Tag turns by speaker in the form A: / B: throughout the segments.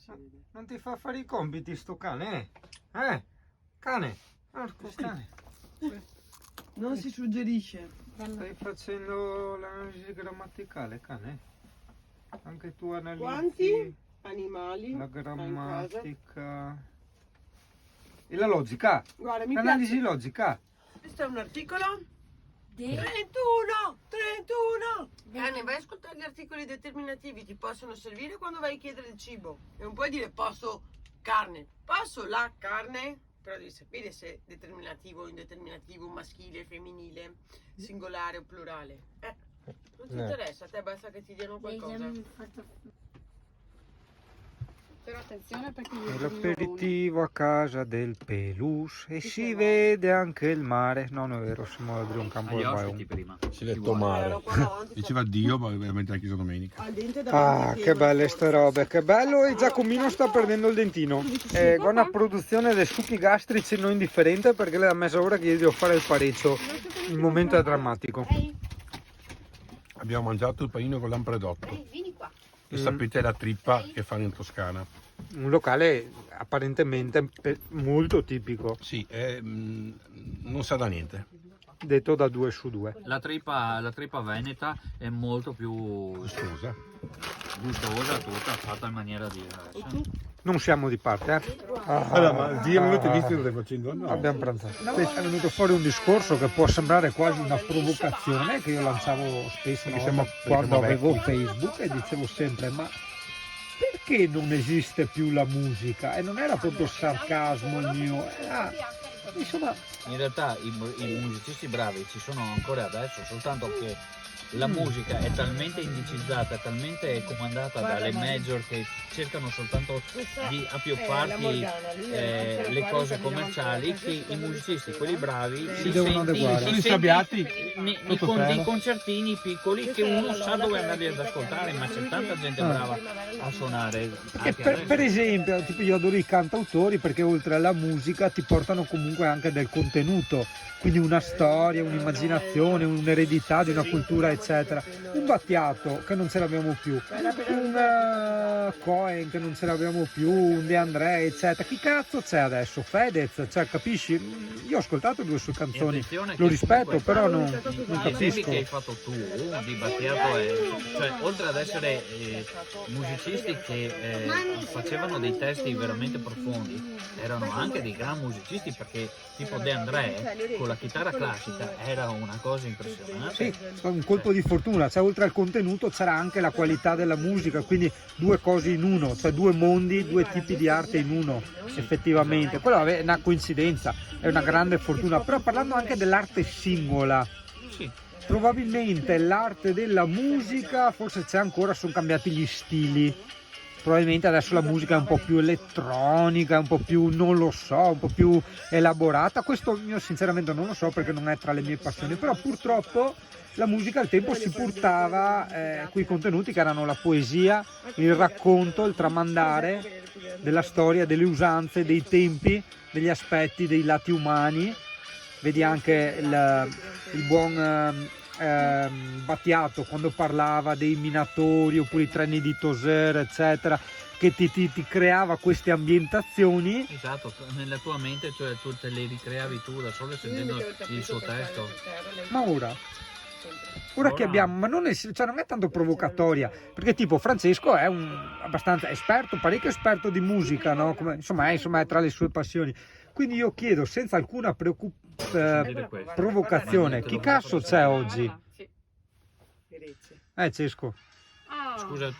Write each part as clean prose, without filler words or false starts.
A: si vede.
B: Non ti fa fare i compiti sto cane? Cane? Porco
A: Sì.
B: cane.
A: Non si suggerisce.
B: Stai facendo l'analisi grammaticale, cane? Anche tu analizzi
A: Quanti animali
B: la
A: hai in casa?
B: grammatica e la logica.
A: Guarda, mi
B: L'analisi
A: piace.
B: logica.
A: Questo è un articolo?
C: Di
A: 31! 31! Cane, vai a ascoltare gli articoli determinativi, ti possono servire quando vai a chiedere il cibo. E non puoi dire posso carne. Posso la carne? Però devi sapere se è determinativo o indeterminativo, maschile, femminile, singolare o plurale. Non ti interessa, a te basta che ti diano qualcosa.
C: Però attenzione perché
B: È l'aperitivo a casa del Pelus e si vede anche il mare. No, non è vero, siamo a un campo
D: Agli
B: del
D: ospiti prima.
E: Si letto
D: Ci vuole.
E: male. Diceva Dio, ma veramente la chiesa domenica.
A: Al dente davanti
B: Ah,
A: pieno
B: che
A: di
B: belle
A: forza.
B: ste robe, che bello! E Giacomino sta perdendo il dentino. Con una produzione dei succhi gastrici non indifferente perché le ha messo ora che gli devo fare il pareggio. Il momento è drammatico.
E: Abbiamo mangiato il panino con l'ampredotto.
C: Vieni qua.
E: E sapete la trippa che fanno in Toscana?
B: Un locale apparentemente molto tipico,
E: Sì, non sa da niente.
B: detto da 2 su 2.
D: La trippa veneta è molto più
E: Gustosa.
D: gustosa, tutta fatta in maniera diversa.
B: Non siamo di parte,
E: Allora, ma 10 minuti visti lo stai facendo? No.
B: Abbiamo pranzato. È venuto fuori un discorso che può sembrare quasi una provocazione che io lanciavo spesso quando avevo Facebook e dicevo sempre ma perché non esiste più la musica? E non era proprio sarcasmo il mio, era insomma
D: In realtà i musicisti bravi ci sono ancora adesso, soltanto che la musica è talmente indicizzata, talmente comandata dalle major che cercano soltanto di appiopparti le cose commerciali, che i musicisti, quelli bravi,
B: Si devono adeguare.
E: Sono insabbiati
D: dei concertini piccoli che uno sa dove andare ad ascoltare, ma c'è tanta gente brava a suonare.
B: perché
D: anche
B: per
D: adesso.
B: esempio tipo io adoro i cantautori perché oltre alla musica ti portano comunque anche del contenuto, quindi una storia, un'immaginazione, un'eredità di una cultura eccetera. Un Battiato che non ce l'abbiamo più, un Cohen che non ce l'abbiamo più, un De André eccetera. Chi cazzo c'è adesso? Fedez, cioè capisci? Io ho ascoltato 2 sue
D: E
B: canzoni,
D: attenzione
B: lo
D: che
B: rispetto
D: comunque
B: però non
D: gli esempi
B: capisco.
D: che hai fatto tu di Battiato cioè, oltre ad essere musicisti che facevano dei testi veramente profondi, erano anche dei gran musicisti, perché tipo De André con la chitarra classica era una cosa impressionante.
B: Sì, un colpo di fortuna, cioè oltre al contenuto c'era anche la qualità della musica, quindi 2 cose in uno, cioè 2 mondi, 2 tipi di arte in uno, effettivamente. Quella è una coincidenza, è una grande fortuna, però parlando anche dell'arte singola,
D: Sì.
B: probabilmente l'arte della musica, forse c'è ancora, sono cambiati gli stili. Probabilmente adesso la musica è un po' più elettronica, un po' più, non lo so, un po' più elaborata. Questo io sinceramente non lo so perché non è tra le mie passioni, però purtroppo la musica al tempo si portava quei contenuti che erano la poesia, il racconto, il tramandare della storia, delle usanze, dei tempi, degli aspetti, dei lati umani. Vedi anche il buon Battiato quando parlava dei minatori oppure i treni di Toser eccetera, che ti creava queste ambientazioni.
D: Esatto, nella tua mente, cioè tu te le ricreavi tu da solo sentendo il suo testo.
B: Ma ora che abbiamo, ma non è, cioè non è tanto provocatoria, perché tipo Francesco è abbastanza esperto, parecchio esperto di musica, no? Insomma è tra le sue passioni. Quindi io chiedo senza alcuna provocazione, chi cazzo c'è oggi? Cesco,
D: Scusa,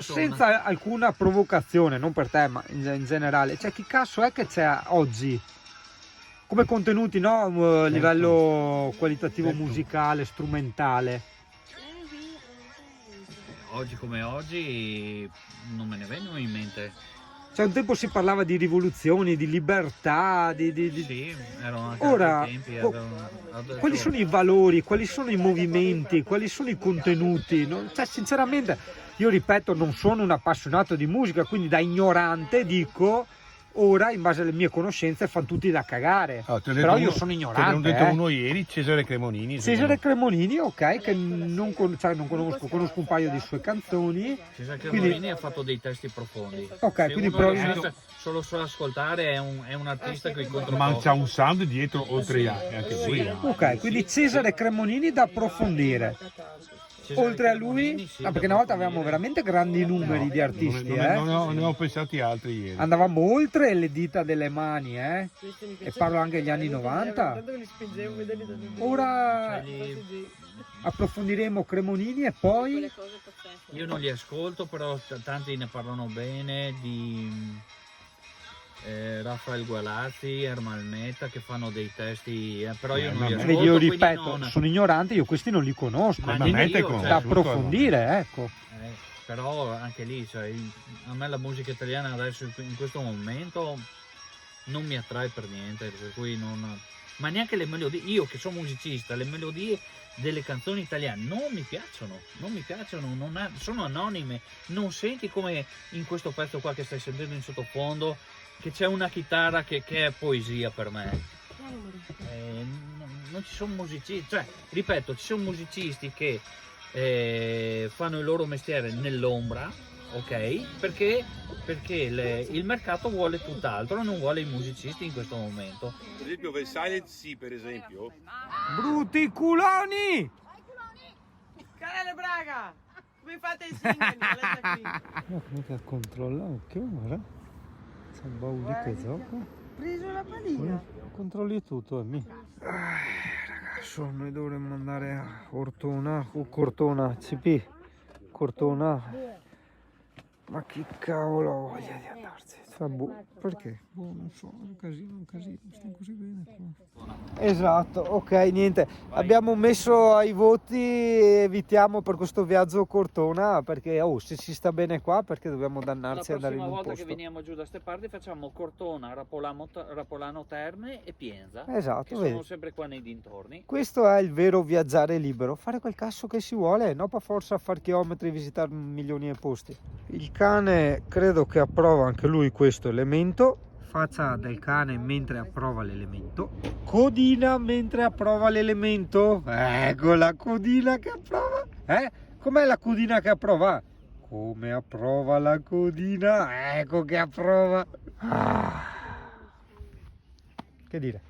B: senza alcuna provocazione, non per te ma in generale, cioè chi cazzo è che c'è oggi? Come contenuti, no? A livello qualitativo musicale, strumentale.
D: oggi come oggi non me ne vengono in mente.
B: Cioè un tempo si parlava di rivoluzioni, di libertà,
D: Sì, erano anche
B: Ora,
D: altri tempi.
B: quali sono i valori, quali sono i movimenti, quali sono i contenuti? Cioè, sinceramente, io ripeto, non sono un appassionato di musica, quindi da ignorante dico, Ora, in base alle mie conoscenze, fanno tutti da cagare.
E: Ah, ti ho detto
B: Però io
E: uno-
B: sono
E: Te ne ho
B: ignorante.
E: detto uno ieri, Cesare Cremonini.
B: Cesare Cremonini, ok, che non conosco un paio di sue canzoni.
D: Cesare
B: Quindi-
D: Cremonini ha fatto dei testi profondi.
B: Ok,
D: Se
B: quindi
D: uno
B: probabilmente-
D: solo ascoltare è un artista che incontra
E: Ma
D: poco.
E: c'ha un sound dietro, oltre anche lui.
B: Ok, quindi Cesare Cremonini da approfondire.
D: Cesare
B: Oltre a
D: Cremonini,
B: lui,
D: sì,
B: perché
D: da
B: una volta avevamo
D: approfondire.
B: veramente grandi numeri di artisti,
E: Ne ho pensati altri ieri.
B: Andavamo oltre le dita delle mani, e parlo anche degli anni 90. Ora approfondiremo Cremonini e poi
D: Io non li ascolto, però tanti ne parlano bene di Raffaele Gualazzi, Ermal Meta, che fanno dei testi, però io non li ascolto.
B: vedi, io
D: quindi
B: ripeto,
D: non-
B: sono ignorante, io questi non li conosco,
D: Ma
E: Ma
D: nemmeno
E: mette
D: io,
E: con-
D: cioè,
B: da approfondire, ecco.
D: Però anche lì, cioè, a me la musica italiana adesso in questo momento non mi attrae per niente, per cui non... Ma neanche le melodie, io che sono musicista, le melodie delle canzoni italiane non mi piacciono, sono anonime, non senti come in questo pezzo qua che stai sentendo in sottofondo, che c'è una chitarra che è poesia per me. Non ci sono musicisti, cioè, ripeto, ci sono musicisti che fanno il loro mestiere nell'ombra, ok? Perché il mercato vuole tutt'altro, non vuole i musicisti in questo momento.
E: Per esempio Versailles sì, per esempio.
B: Brutti culoni!
A: Canale Braga! Come fate i singoli? Guarda qui.
B: Come controlla, ok, guarda. C'è un baule che gioco.
A: Preso la panina.
B: Controlli tutto, Emi. Ragazzo, noi dovremmo andare a Ortona o Cortona, CP. Cortona. Ma che cavolo ho voglia di andarci? Cioè, perché? Non so, è un casino, stiamo così bene qua. Esatto, ok, niente. Abbiamo messo ai voti, evitiamo per questo viaggio Cortona, perché se si sta bene qua, perché dobbiamo dannarci
D: La
B: ad andare in
D: prossima
B: un
D: volta
B: posto.
D: che veniamo giù da ste parti facciamo Cortona, Rapolano Terme e Pienza,
B: Esatto,
D: che
B: vedi.
D: sono sempre qua nei dintorni.
B: Questo è il vero viaggiare libero, fare quel cazzo che si vuole, non per forza far chilometri e visitare milioni di posti. Il cane credo che approva anche lui questo elemento. Faccia del cane mentre approva l'elemento. Codina mentre approva l'elemento. Ecco la codina che approva. Com'è la codina che approva? Come approva la codina? Ecco che approva. Che dire?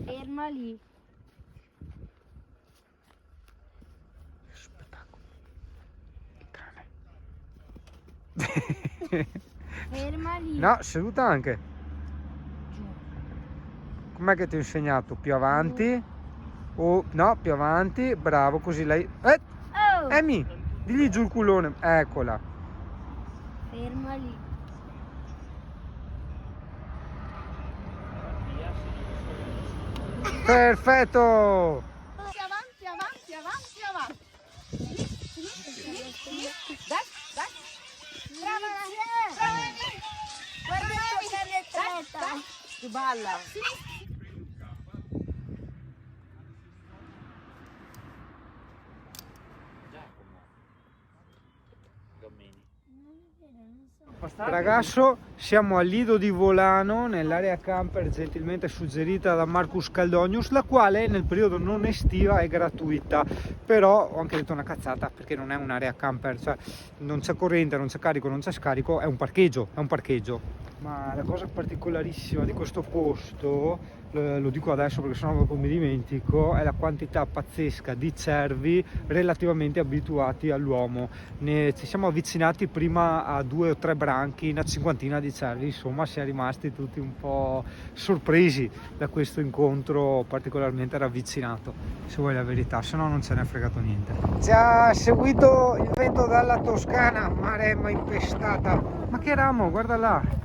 C: Ferma lì.
B: Spettacolo. Il cane.
C: Ferma lì.
B: No, seduta anche. Com'è che ti ho insegnato? Più avanti? O no, più avanti. Bravo, così lei.
C: Oh,
B: Emi, digli giù il culone. Eccola.
C: ferma lì.
B: Perfetto.
C: Avanti, avanti, avanti, avanti. Dai, dai. Brava, guarda che stretta.
A: Che balla!
B: Ragazzo, siamo al Lido di Volano, nell'area camper gentilmente suggerita da Marcus Caldonius, la quale nel periodo non estiva è gratuita, però ho anche detto una cazzata perché non è un'area camper, cioè non c'è corrente, non c'è carico, non c'è scarico, è un parcheggio. Ma la cosa particolarissima di questo posto, lo dico adesso perché sennò dopo mi dimentico, è la quantità pazzesca di cervi relativamente abituati all'uomo. Ci siamo avvicinati prima a 2 o 3 branchi, una cinquantina di cervi, insomma siamo rimasti tutti un po' sorpresi da questo incontro particolarmente ravvicinato, se vuoi la verità, se no non ce n'è fregato niente. Ci ha seguito il vento dalla Toscana, maremma impestata, ma che ramo, guarda là.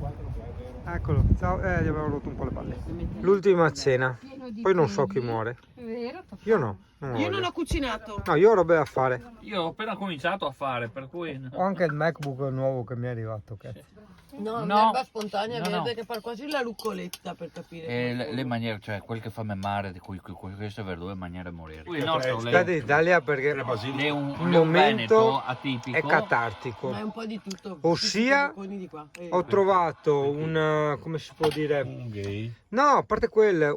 B: Eccolo, ciao, gli avevo rotto un po' le palle. L'ultima cena. Poi non so chi muore.
C: Vero?
B: Io no. Non
A: Io non
B: voglio.
A: ho cucinato.
B: No, io ho robe da fare.
D: Io ho appena cominciato a fare, per cui...
B: Ho anche il MacBook nuovo che mi è arrivato. Cazzo.
A: No,
D: No.
A: l'erba spontanea
D: No,
A: verde
D: no.
A: che fa quasi la luccoletta per capire.
D: le maniere, cioè quel che fa me male di queste verdure, maniere a morire. Il nostro
B: Aspetta Italia perché
E: Le basilico.
D: è
B: un
D: un
B: momento
D: veneto atipico.
B: è catartico.
A: Ma è un po' di tutto.
B: Ossia,
A: Tutti i bocconi di qua.
B: Ho trovato un, come si può dire?
E: Gay.
B: No, a parte quello,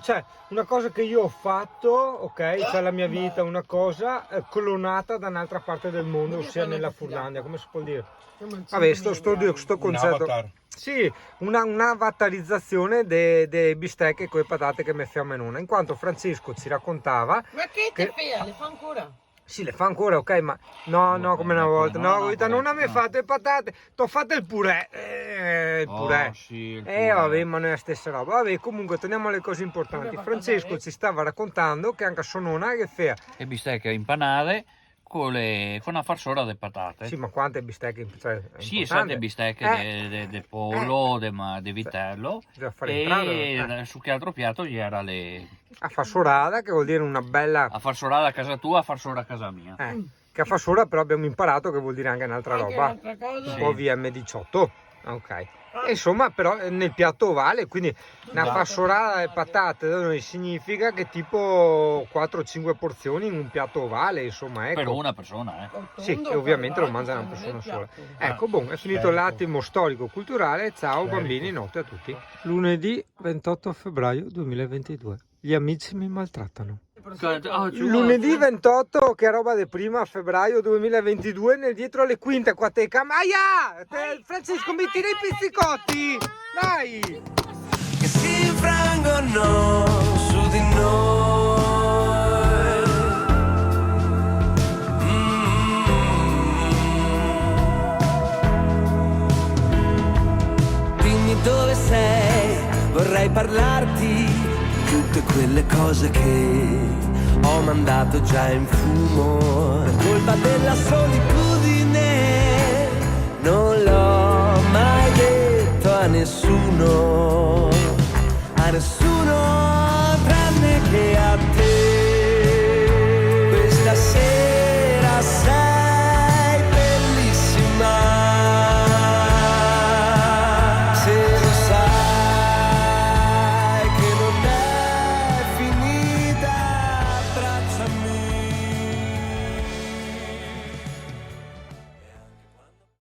B: cioè, una cosa che io ho fatto, ok, cioè la mia vita, una cosa clonata da un'altra parte del mondo, ossia nella Furlandia, come si può dire? Vabbè, sto
E: Un
B: concetto.
E: avatar.
B: Sì, un'avatarizzazione dei bistecche con le patate che mi fa menona, in quanto Francesco ci raccontava,
A: Ma che te fea, le fa ancora?
B: sì, le fa ancora, ok, ma no, come una volta, no, vita, non mi fate le patate, t'ho fatto il purè, il purè.
D: Oh, sì, il purè.
B: Vabbè, ma non è la stessa roba. Vabbè, comunque torniamo alle cose importanti. Francesco ci stava raccontando che anche a sua nonna che fa.
D: E bistecche impanate con una farsora di patate.
B: Sì, ma quante bistecche? Cioè, è
D: Sì,
B: importante.
D: state bistecche di pollo, di vitello.
B: Bisogna fare entrare,
D: E su che altro piatto gli era
B: a fassorada, che vuol dire una bella...
D: a farsorare a casa tua, a farsora a casa mia.
B: Che a fassora però abbiamo imparato che vuol dire anche un'altra
A: Anche
B: roba.
A: un'altra cosa.
B: Un po' VM18. Ok. E insomma, però nel piatto ovale, quindi una fassorata e patate da noi significa che tipo 4-5 porzioni in un piatto ovale, insomma, ecco.
D: Per una persona,
B: Sì, e ovviamente lo mangia una persona sola. Ecco, è finito
E: Certo.
B: l'attimo storico-culturale. Ciao bambini, notte a tutti. Lunedì 28 febbraio 2022. Gli amici mi maltrattano. Lunedì 28, che roba di prima febbraio 2022, nel dietro le quinte qua te Maia! Francesco, metti i pizzicotti! Dai!
F: Che si infrangono su di noi. Dimmi dove sei, vorrei parlarti di tutte quelle cose che ho mandato già in fumo. Per colpa della solitudine non l'ho mai detto a nessuno, a nessuno.